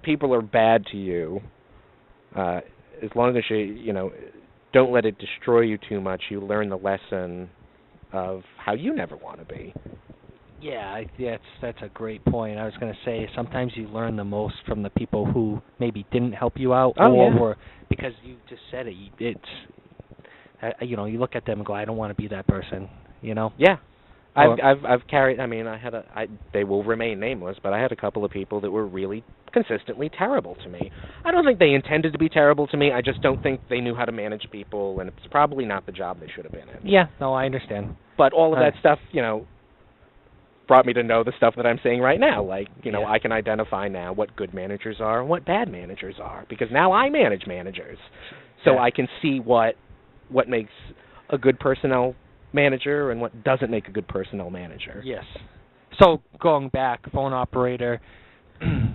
people are bad to you, as long as you don't let it destroy you too much, you learn the lesson of how you never want to be. Yeah, that's a great point. I was going to say sometimes you learn the most from the people who maybe didn't help you out, or because you just said it. It's you look at them and go, I don't want to be that person. Yeah. I've carried. I mean, they will remain nameless, but I had a couple of people that were really consistently terrible to me. I don't think they intended to be terrible to me. I just don't think they knew how to manage people, and it's probably not the job they should have been in. Yeah, no, I understand. But all of that stuff, brought me to know the stuff that I'm saying right now. Like, I can identify now what good managers are and what bad managers are, because now I manage managers, so I can see what makes a good personnel manager and what doesn't make a good personnel manager. Yes. So going back, phone operator,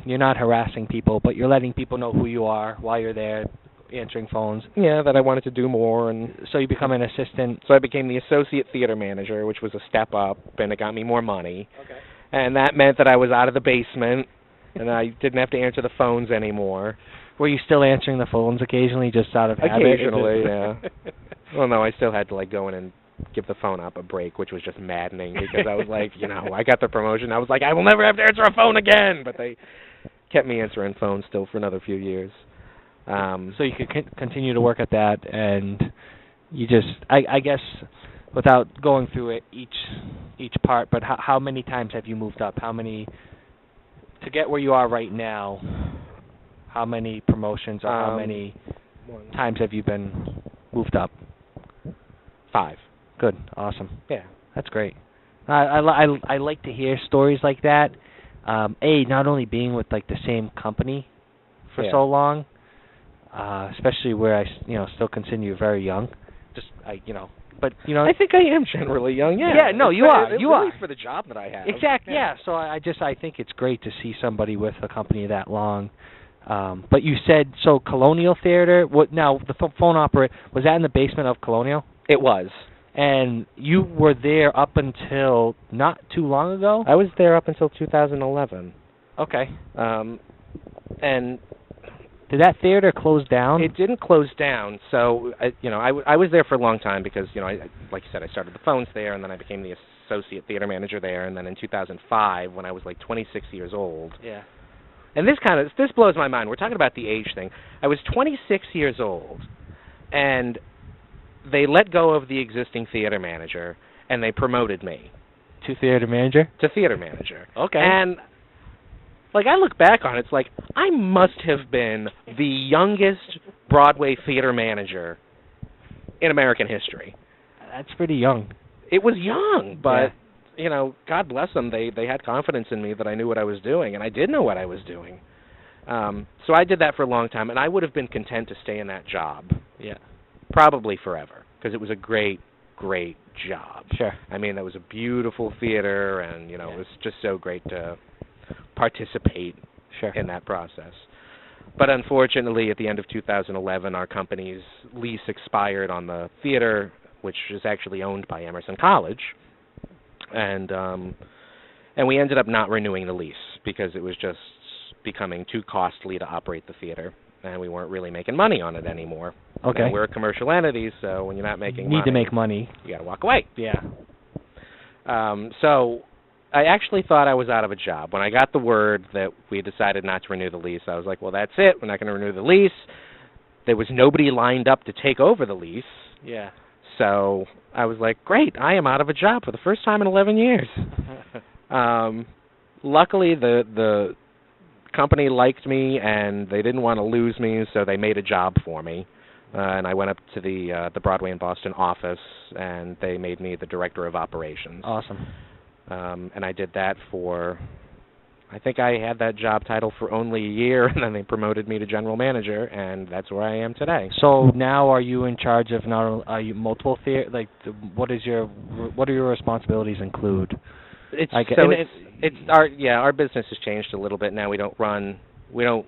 you're not harassing people, but you're letting people know who you are while you're there answering phones. Yeah, that I wanted to do more, and so you become an assistant. So I became the associate theater manager, which was a step up, and it got me more money. Okay. And that meant that I was out of the basement, and I didn't have to answer the phones anymore. Were you still answering the phones occasionally, just out of habit? Occasionally, yeah. Well, no, I still had to go in and give the phone up a break, which was just maddening because I was like, I got the promotion. I was like, I will never have to answer a phone again. But they kept me answering phones still for another few years. So you could continue to work at that, and you just, I guess, without going through it each part, but how many times have you moved up? How many, to get where you are right now, how many promotions or how many times have you been moved up? 5. Good. Awesome. Yeah. That's great. I like to hear stories like that. Not only being with the same company for so long, especially where I still consider you very young. But I think I am generally young. Yeah. Yeah. No, you are. You are for the job that I have. Exactly. Yeah. So I think it's great to see somebody with a company that long. But you said Colonial Theater. What now? The phone operator, was that in the basement of Colonial? It was. And you were there up until not too long ago? I was there up until 2011. Okay. And did that theater close down? It didn't close down. So, I was there for a long time because, like you said, I started the phones there, and then I became the associate theater manager there. And then in 2005, when I was 26 years old. Yeah. And this blows my mind. We're talking about the age thing. I was 26 years old, and they let go of the existing theater manager, and they promoted me. To theater manager? To theater manager. Okay. And, I look back on it, it's I must have been the youngest Broadway theater manager in American history. That's pretty young. It was young, but, God bless them. They had confidence in me that I knew what I was doing, and I did know what I was doing. So I did that for a long time, and I would have been content to stay in that job. Yeah. Probably forever, because it was a great, great job. Sure. I mean, it was a beautiful theater, and, it was just so great to participate in that process. But unfortunately, at the end of 2011, our company's lease expired on the theater, which is actually owned by Emerson College, and we ended up not renewing the lease because it was just becoming too costly to operate the theater, and we weren't really making money on it anymore. Okay. And we're a commercial entity, so when you're not making money, to make money. You got to walk away. Yeah. So I actually thought I was out of a job. When I got the word that we decided not to renew the lease, I was like, well, that's it. We're not going to renew the lease. There was nobody lined up to take over the lease. Yeah. So I was like, great, I am out of a job for the first time in 11 years. Luckily, the company liked me, and they didn't want to lose me, so they made a job for me. And I went up to the Broadway and Boston office, and they made me the director of operations. Awesome. And I did that for, I think I had that job title for only a year, and then they promoted me to general manager, and that's where I am today. So now, are you in charge of are you multiple theater? Like, what do your responsibilities include? Our business has changed a little bit now. We don't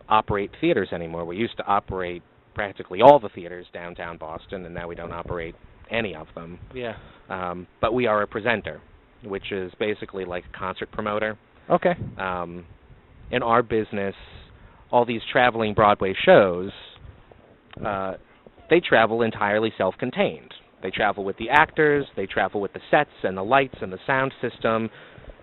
operate theaters anymore. We used to operate practically all the theaters downtown Boston, and now we don't operate any of them. Yeah. But we are a presenter, which is basically like a concert promoter. Okay. In our business, all these traveling Broadway shows, they travel entirely self-contained. They travel with the actors, they travel with the sets and the lights and the sound system,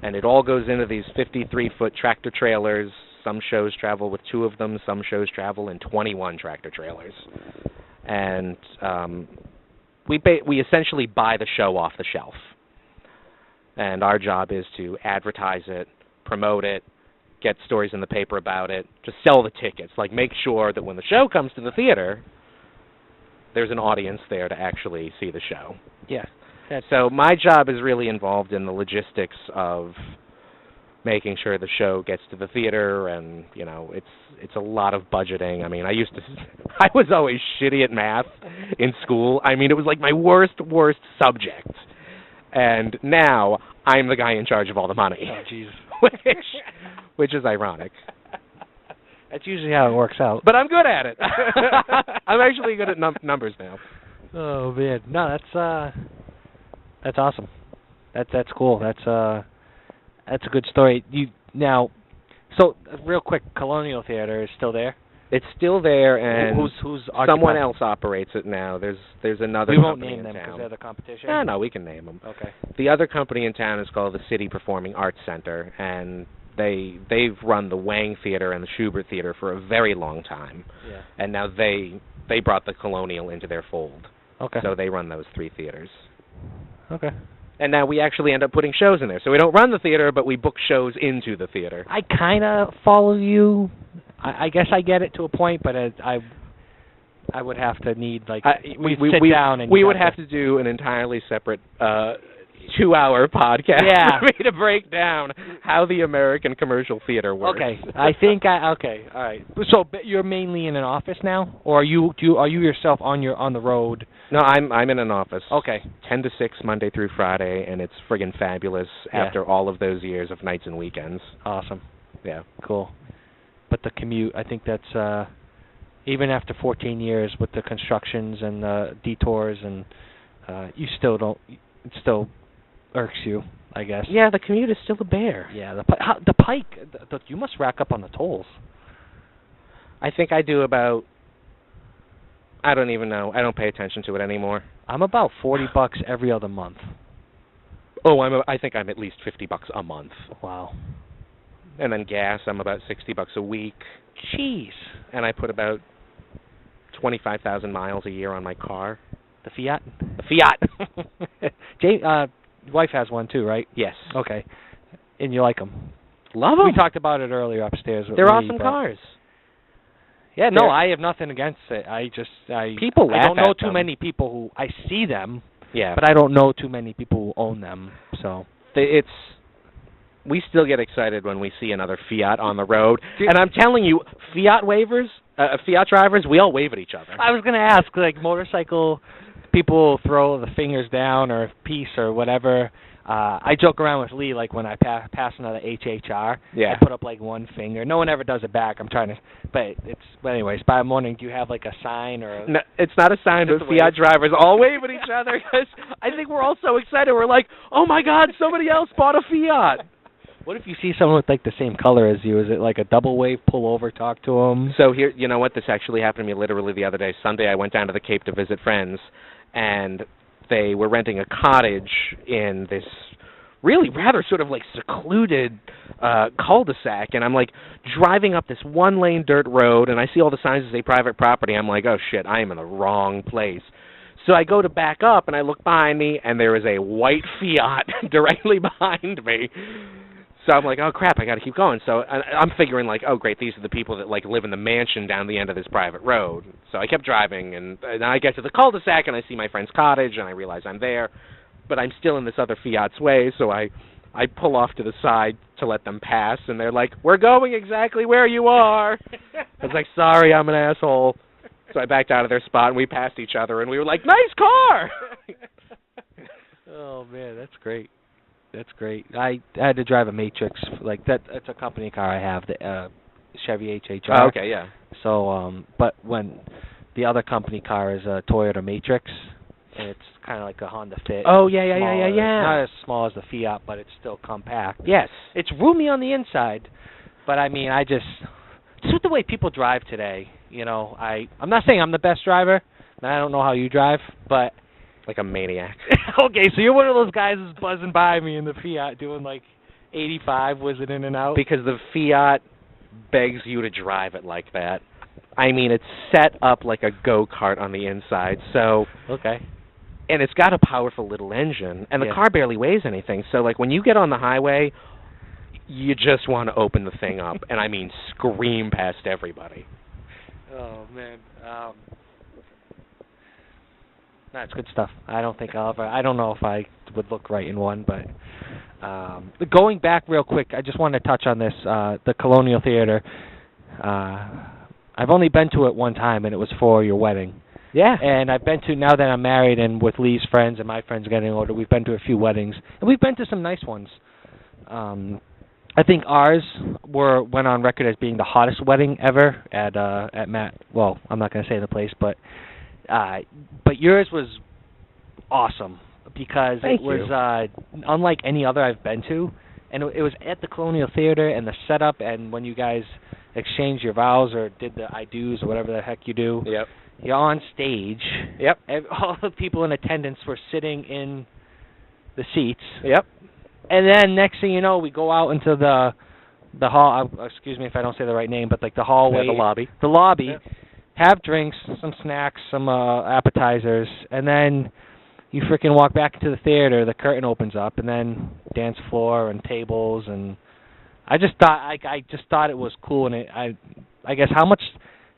and it all goes into these 53-foot tractor trailers. Some shows travel with 2 of them. Some shows travel in 21 tractor trailers. And we essentially buy the show off the shelf. And our job is to advertise it, promote it, get stories in the paper about it, just sell the tickets. Like, make sure that when the show comes to the theater, there's an audience there to actually see the show. Yeah. So my job is really involved in the logistics of making sure the show gets to the theater, and it's a lot of budgeting. I mean, I was always shitty at math in school. I mean, it was like my worst subject. And now I'm the guy in charge of all the money. Oh, jeez. which is ironic. That's usually how it works out. But I'm good at it. I'm actually good at numbers now. Oh man, no, that's awesome. That's cool. That's a good story. So real quick, Colonial Theater is still there? It's still there, and who's someone else operates it now. There's another. We won't company name them in town. because they're the competition. No, we can name them. Okay. The other company in town is called the City Performing Arts Center, and they've run the Wang Theater and the Schubert Theater for a very long time. Yeah. And now they brought the Colonial into their fold. Okay. So they run those 3 theaters. Okay. And now we actually end up putting shows in there. So we don't run the theater, but we book shows into the theater. I kind of follow you. I guess I get it to a point, but I would have to need, like, we sit down and... We would have to do an entirely separate 2-hour podcast for me to break down how the American commercial theater works. Okay. Okay, all right. So you're mainly in an office now? Or are you yourself on the road? No, I'm in an office. Okay. 10 to 6 Monday through Friday, and it's friggin' fabulous after all of those years of nights and weekends. Awesome. Yeah. Cool. But the commute, I think that's even after 14 years with the constructions and the detours, and you still don't. It still irks you, I guess. Yeah, the commute is still a bear. Yeah, the Pike. You must rack up on the tolls. I think I do about. I don't even know. I don't pay attention to it anymore. I'm about $40 every other month. Oh, I think I'm at least $50 a month. Wow. And then gas, I'm about $60 a week. Jeez. And I put about 25,000 miles a year on my car. The Fiat? The Fiat. Your wife has one too, right? Yes. Okay. And you like them? Love them. We talked about it earlier upstairs. They're awesome cars. Yeah, no, I have nothing against it. People laugh I don't know at too them. many people who I see them. Yeah. But I don't know too many people who own them. So we still get excited when we see another Fiat on the road. And I'm telling you, Fiat drivers, we all wave at each other. I was going to ask, like, motorcycle people throw the fingers down or peace or whatever. I joke around with Lee, like, when I pass another HHR, I put up, like, one finger. No one ever does it back. I'm trying to, but anyways, by morning, do you have, like, a sign or? No, it's not a sign, but Fiat drivers all wave at each other because I think we're all so excited. We're like, oh, my God, somebody else bought a Fiat. What if you see someone with, like, the same color as you? Is it like a double wave, pull over, talk to them? So here, you know what? This actually happened to me literally the other day. Sunday, I went down to the Cape to visit friends, and they were renting a cottage in this really rather sort of like secluded cul-de-sac, and I'm like driving up this one-lane dirt road, and I see all the signs that say private property. I'm like, oh shit, I am in the wrong place. So I go to back up, and I look behind me, and there is a white Fiat directly behind me. So I'm like, oh crap, I got to keep going. So I'm figuring like, oh great, these are the people that like live in the mansion down the end of this private road. So I kept driving, and I get to the cul-de-sac, and I see my friend's cottage, and I realize I'm there. But I'm still in this other Fiat's way, so I pull off to the side to let them pass, and they're like, we're going exactly where you are. I was like, sorry, I'm an asshole. So I backed out of their spot, and we passed each other, and we were like, nice car! Oh, man, that's great. That's great. I had to drive a Matrix. Like, that's a company car I have, the Chevy HHR. Oh, okay, yeah. So, but when the other company car is a Toyota Matrix, and it's kind of like a Honda Fit. Oh, yeah. Not as small as the Fiat, but it's still compact. Yes. It's roomy on the inside, but I mean, it's just the way people drive today. You know, I'm not saying I'm the best driver, and I don't know how you drive, but... Like a maniac. Okay, so you're one of those guys who's buzzing by me in the Fiat doing like 85, whizzing in and out? Because the Fiat begs you to drive it like that. I mean, it's set up like a go-kart on the inside, so... Okay. And it's got a powerful little engine, and the car barely weighs anything. So, like, when you get on the highway, you just want to open the thing up, and I mean scream past everybody. Oh, man. That's good stuff. I don't know if I would look right in one, but going back real quick, I just wanted to touch on this, the Colonial Theater. I've only been to it one time, and it was for your wedding. Yeah. And I've been to, now that I'm married and with Lee's friends and my friends getting older, we've been to a few weddings. And we've been to some nice ones. I think ours went on record as being the hottest wedding ever at Matt. Well, I'm not going to say the place, but yours was awesome because Thank it was unlike any other I've been to. And it was at the Colonial Theater, and the setup, and when you guys exchanged your vows or did the I do's or whatever the heck you do. Yep. You're on stage. Yep. All the people in attendance were sitting in the seats. Yep. And then next thing you know, we go out into the hall. Excuse me if I don't say the right name, but like the hallway. Yeah, the lobby. The lobby. Yep. Have drinks, some snacks, some appetizers, and then you freaking walk back into the theater. The curtain opens up, and then dance floor and tables, and I just thought it was cool. And I guess how much.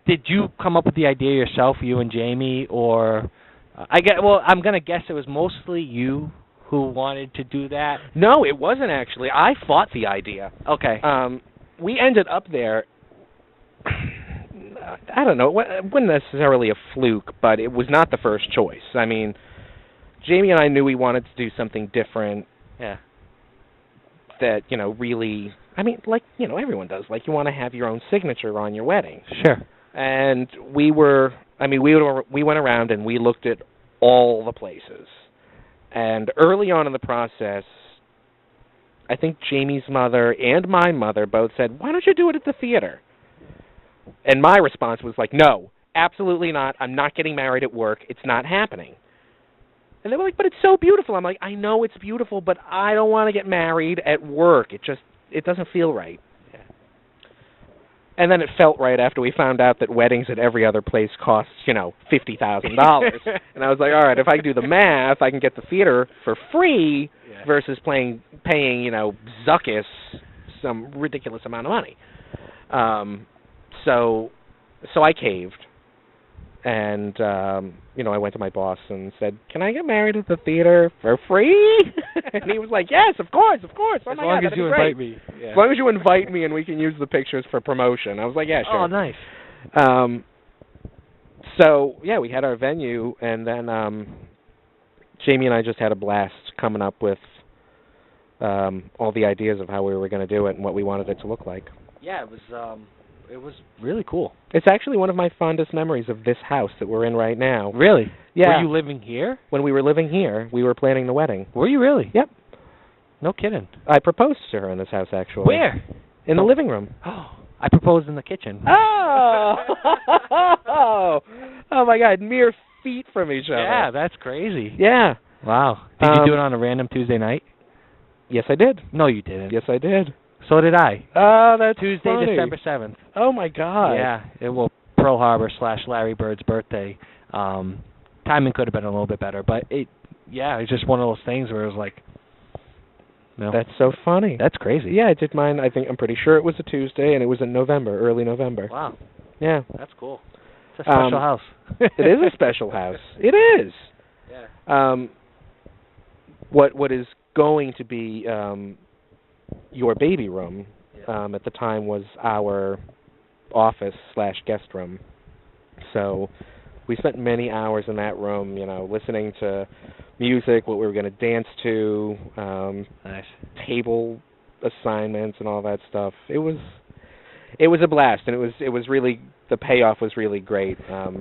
Did you come up with the idea yourself, you and Jamie, or I'm going to guess it was mostly you who wanted to do that? No, it wasn't actually. I fought the idea. Okay. We ended up there, I don't know, it wasn't necessarily a fluke, but it was not the first choice. I mean, Jamie and I knew we wanted to do something different. Yeah. That, really, I mean, like, everyone does. Like, you want to have your own signature on your wedding. Sure. And we went around and we looked at all the places. And early on in the process, I think Jamie's mother and my mother both said, why don't you do it at the theater? And my response was like, no, absolutely not. I'm not getting married at work. It's not happening. And they were like, but it's so beautiful. I'm like, I know it's beautiful, but I don't want to get married at work. It doesn't feel right. And then it felt right after we found out that weddings at every other place cost, $50,000. And I was like, all right, if I can do the math, I can get the theater for free versus paying, Zuckus some ridiculous amount of money. So I caved. And, I went to my boss and said, can I get married at the theater for free? And he was like, yes, of course. Oh, as long as you invite me. Yeah. As long as you invite me and we can use the pictures for promotion. I was like, yeah, sure. Oh, nice. So, we had our venue, and then Jamie and I just had a blast coming up with all the ideas of how we were going to do it and what we wanted it to look like. Yeah, it was really cool. It's actually one of my fondest memories of this house that we're in right now. Really? Yeah. Were you living here? When we were living here, we were planning the wedding. Were you really? Yep. No kidding. I proposed to her in this house, actually. Where? In the living room. Oh, I proposed in the kitchen. Oh! Oh, my God. Mere feet from each other. Yeah, that's crazy. Yeah. Wow. Did you do it on a random Tuesday night? Yes, I did. No, you didn't. Yes, I did. So did I. Oh, that's Tuesday, funny. December 7th. Oh, my God. Yeah, Pearl Harbor / Larry Bird's birthday. Timing could have been a little bit better, but it's just one of those things where it was like, no. That's so funny. That's crazy. Yeah, I did mine. I'm pretty sure it was a Tuesday, and it was in November, early November. Wow. Yeah. That's cool. It's a special house. It is a special house. It is. Yeah. What is going to be your baby room at the time was our office / guest room. So we spent many hours in that room, listening to music, what we were going to dance to, nice. Table assignments and all that stuff. It was a blast, and it was really, the payoff was really great.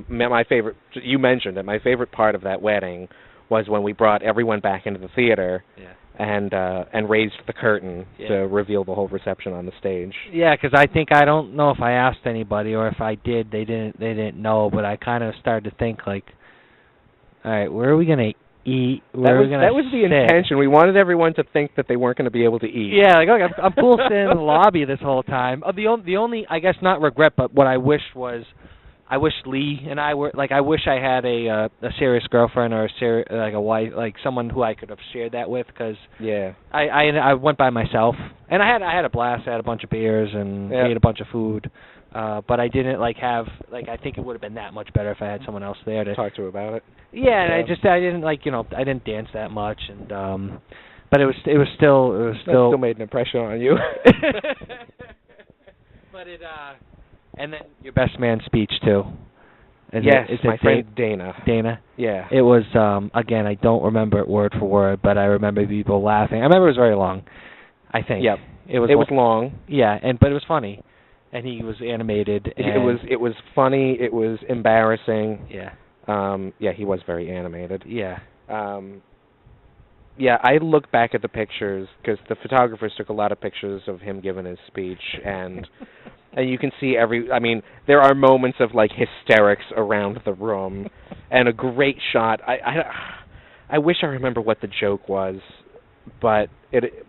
My favorite, you mentioned it, my favorite part of that wedding was when we brought everyone back into the theater and raised the curtain to reveal the whole reception on the stage. Yeah, because I don't know if I asked anybody, or if I did, they didn't know, but I kind of started to think like, all right, where are we gonna eat? That was the intention. We wanted everyone to think that they weren't going to be able to eat. Yeah, like, okay, I'm cool sitting in the lobby this whole time. The only, I guess, not regret, but what I wished was, I wish Lee and I were, like, I wish I had a serious girlfriend, or a wife, like someone who I could have shared that with, because I went by myself, and I had a blast. I had a bunch of beers and ate a bunch of food. But I didn't have, I think it would have been that much better if I had someone else there to talk to about it. Yeah, and I didn't I didn't dance that much, and but it still made an impression on you. But and then your best man speech too. It's my friend Dana. Dana. Yeah. It was again, I don't remember it word for word, but I remember people laughing. I remember it was very long. I think. Yep. It was long. Yeah, but it was funny. And he was animated. It was funny. It was embarrassing. Yeah. He was very animated. Yeah. I look back at the pictures, because the photographers took a lot of pictures of him giving his speech, and you can see there are moments of hysterics around the room, and a great shot. I wish I remember what the joke was, but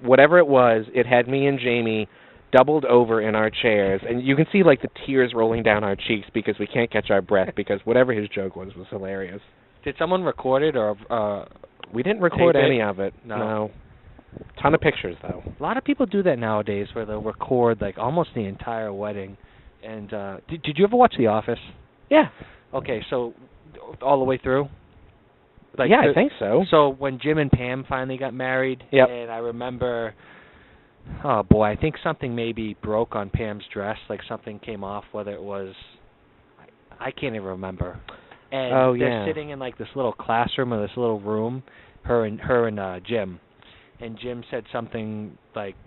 whatever it was, it had me and Jamie doubled over in our chairs, and you can see the tears rolling down our cheeks because we can't catch our breath, because whatever his joke was hilarious. Did someone record it, or we didn't record any of it? No. Ton of pictures though. A lot of people do that nowadays, where they'll record almost the entire wedding. And did you ever watch The Office? Yeah. Okay, so all the way through? I think so. So when Jim and Pam finally got married, and I remember, oh boy, I think something maybe broke on Pam's dress, something came off, whether it was, I can't even remember. And they're sitting in this little classroom, or this little room, her and Jim. And Jim said something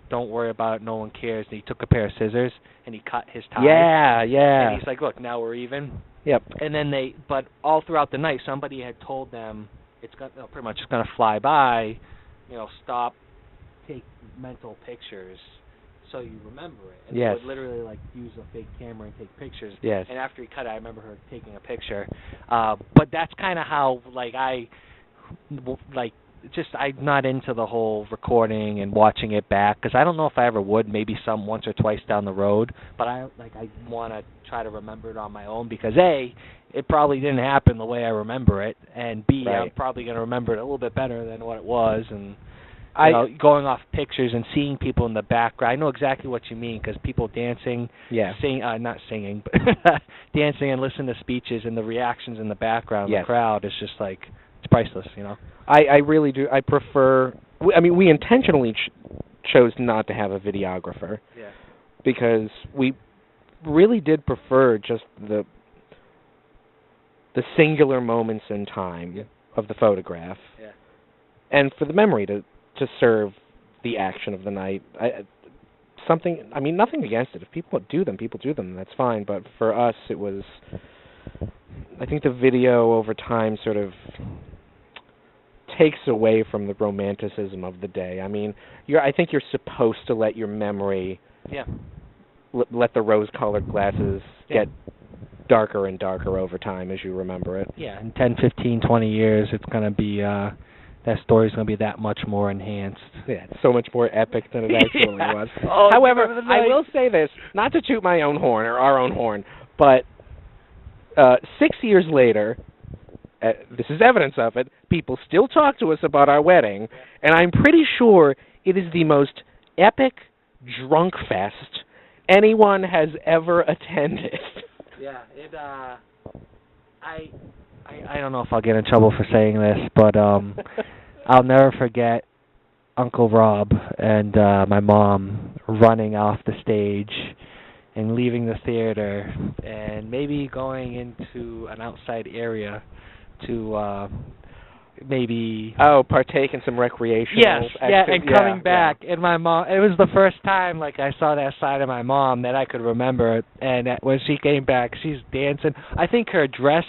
"Don't worry about it, no one cares." And he took a pair of scissors and he cut his tie. Yeah. And he's like, "Look, now we're even." Yep. And then but all throughout the night, somebody had told them it's pretty much just gonna fly by. Stop, take mental pictures, so you remember it. And they would literally use a fake camera and take pictures. Yes. And after he cut it, I remember her taking a picture. But that's kind of how I'm not into the whole recording and watching it back, because I don't know if I ever would. Maybe once or twice down the road, but I want to try to remember it on my own, because A, it probably didn't happen the way I remember it, and B, I'm probably going to remember it a little bit better than what it was, and going off pictures and seeing people in the background. I know exactly what you mean, because people dancing, not singing, but dancing and listening to speeches, and the reactions in the background, the crowd is just it's priceless, I really do. I prefer. We intentionally chose not to have a videographer. Yeah. Because we really did prefer just the singular moments in time of the photograph. Yeah. And for the memory to serve the action of the night. Nothing against it. If people do them, that's fine. But for us, it was. I think the video over time sort of takes away from the romanticism of the day. I think you're supposed to let your memory, let the rose-colored glasses get darker and darker over time as you remember it. Yeah, in 10, 15, 20 years, it's going to be that story's going to be that much more enhanced. Yeah, it's so much more epic than it actually was. Oh, however, I will say this, not to toot my own horn or our own horn, but 6 years later, this is evidence of it, people still talk to us about our wedding, and I'm pretty sure it is the most epic drunk fest anyone has ever attended. Yeah, I don't know if I'll get in trouble for saying this, but I'll never forget Uncle Rob and my mom running off the stage and leaving the theater and maybe going into an outside area to maybe partake in some recreational and coming back. And my mom, it was the first time like I saw that side of my mom that I could remember, and when she came back, she's dancing. I think her dress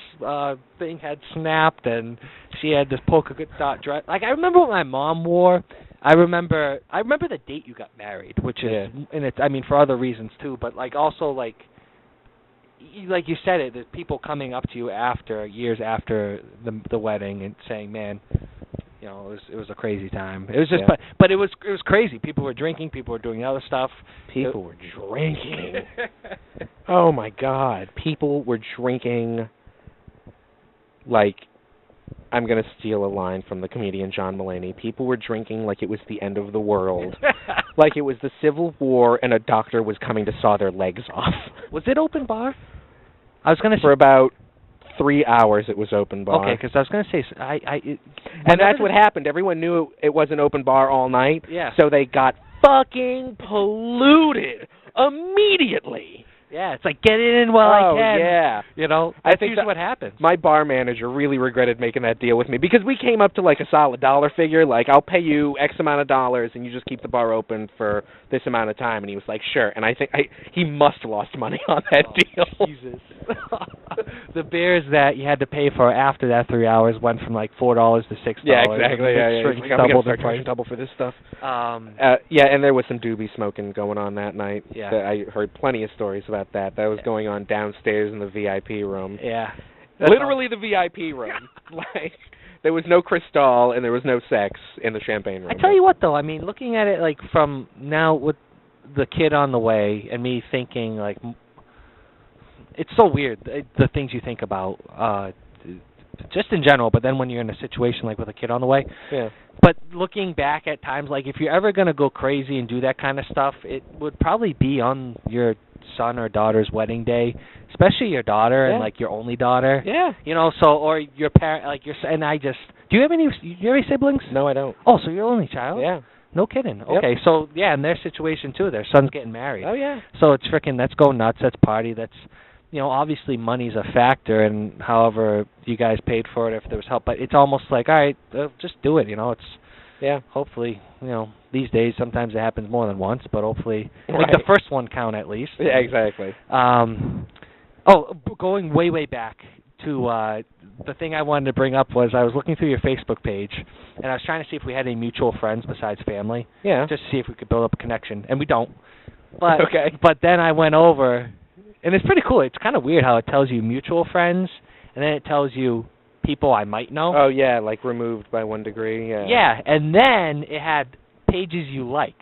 thing had snapped, and she had this polka dot dress. Like, I remember what my mom wore. I remember the date you got married, which is, and it's, I mean, for other reasons too, but like also like you said it, there's people coming up to you years after the wedding and saying, "Man, you know, it was a crazy time." It was just, but it was crazy. People were drinking, people were doing other stuff. People were drinking. Oh my God, people were drinking. Like, I'm gonna steal a line from the comedian John Mulaney. People were drinking like it was the end of the world, like it was the Civil War and a doctor was coming to saw their legs off. Was it open bar? I was gonna for about 3 hours. It was open bar. Okay, because I was gonna say and that's what happened. Everyone knew it was an open bar all night. Yeah. So they got fucking polluted immediately. Yeah, it's like, get it in while I can. Yeah. You know, that's usually what happens. My bar manager really regretted making that deal with me because we came up to like a solid dollar figure. Like, I'll pay you X amount of dollars and you just keep the bar open for this amount of time. And he was like, sure. And I think he must have lost money on that deal. Jesus. The beers that you had to pay for after that 3 hours went from like $4 to $6. Yeah, exactly. Yeah. We got to start double for this stuff. Yeah, and there was some doobie smoking going on that night. Yeah. I heard plenty of stories about that. That was going on downstairs in the VIP room. Yeah. Literally the VIP room. Like, there was no Cristal and there was no sex in the champagne room. I tell you what, though, I mean, looking at it like from now with the kid on the way and me thinking like, it's so weird, the things you think about, just in general, but then when you're in a situation like with a kid on the way. Yeah. But looking back at times, like if you're ever going to go crazy and do that kind of stuff, it would probably be on your son or daughter's wedding day, especially your daughter and like your only daughter. Yeah. You know, so, or your parent, like your, and I just, do you have any siblings? No, I don't. Oh, so you're only child? Yeah. No kidding. Yep. Okay, so yeah, in their situation too, their son's getting married. Oh yeah. So it's freaking, let's go nuts, let's party, that's, you know, obviously money's a factor and however you guys paid for it if there was help, but it's almost like, all right, just do it, you know, it's, hopefully, you know, these days sometimes it happens more than once, but hopefully make the first one count at least. Yeah, exactly. Going way back to the thing I wanted to bring up was I was looking through your Facebook page and I was trying to see if we had any mutual friends besides family. Yeah. Just to see if we could build up a connection, and we don't. But okay. But then I went over, and it's pretty cool. It's kind of weird how it tells you mutual friends, and then it tells you people I might know. Oh, yeah, like removed by 1 degree. Yeah. Yeah, and then it had pages you like.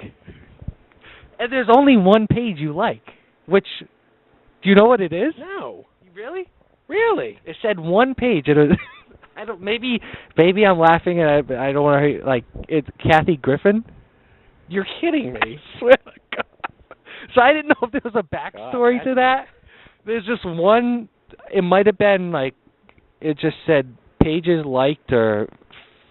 And there's only one page you like, which, do you know what it is? No. Really? Really? It said one page. It was, I don't. Maybe I'm laughing and I don't want to. Like, it's Kathy Griffin. You're kidding me. I swear to God. So I didn't know if there was a backstory to that. There's just one. It might have been like, it just said pages liked or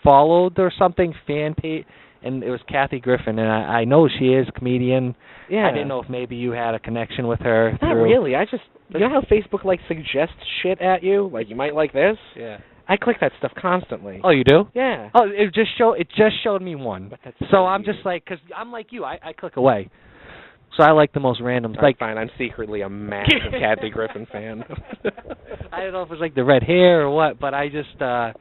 followed or something, fan page, and it was Kathy Griffin, and I know she is a comedian. Yeah. I didn't know if maybe you had a connection with her. Not really. I just, you know how Facebook like suggests shit at you? Like, you might like this? Yeah. I click that stuff constantly. Oh, you do? Yeah. Oh, it just showed me one. But that's so I'm just like, because I'm like you, I click away. So I like the most randoms. Like, fine, I'm secretly a massive Kathy Griffin fan. I don't know if it's like the red hair or what, but I just, I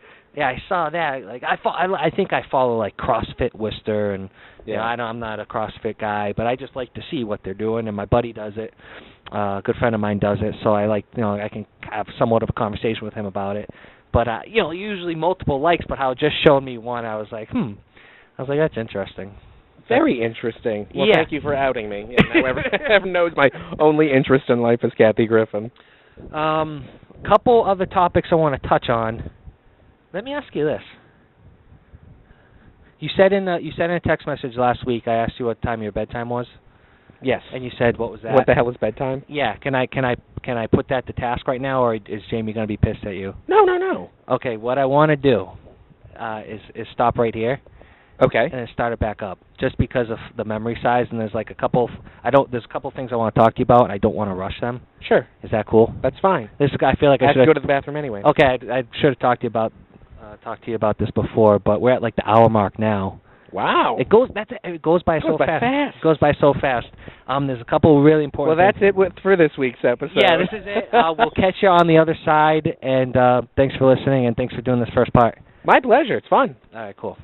saw that. Like, I think I follow like CrossFit Worcester, and you know, I'm not a CrossFit guy, but I just like to see what they're doing, and my buddy does it. A good friend of mine does it, so I like, you know, I can have somewhat of a conversation with him about it. But usually multiple likes, but how it just showed me one, I was like, I was like, that's interesting. Very interesting. Well, yeah. Thank you for outing me. Yeah, now everyone knows my only interest in life is Kathy Griffin. Couple other topics I want to touch on. Let me ask you this. You said in a text message last week, I asked you what time your bedtime was. Yes. And you said, what was that? What the hell is bedtime? Yeah. Can I put that to task right now, or is Jamie going to be pissed at you? No. Okay. What I want to do is stop right here. Okay. And then start it back up, just because of the memory size. And there's like a couple. There's a couple things I want to talk to you about. And I don't want to rush them. Sure. Is that cool? That's fine. I feel like I have should to go to the bathroom anyway. Okay. I should have talked to you about this before, but we're at like the hour mark now. Wow. It goes by so fast. It goes by so fast. There's a couple of really important Well, that's it for this week's episode. Yeah, this is it. We'll catch you on the other side, and thanks for listening, and thanks for doing this first part. My pleasure. It's fun. All right, cool.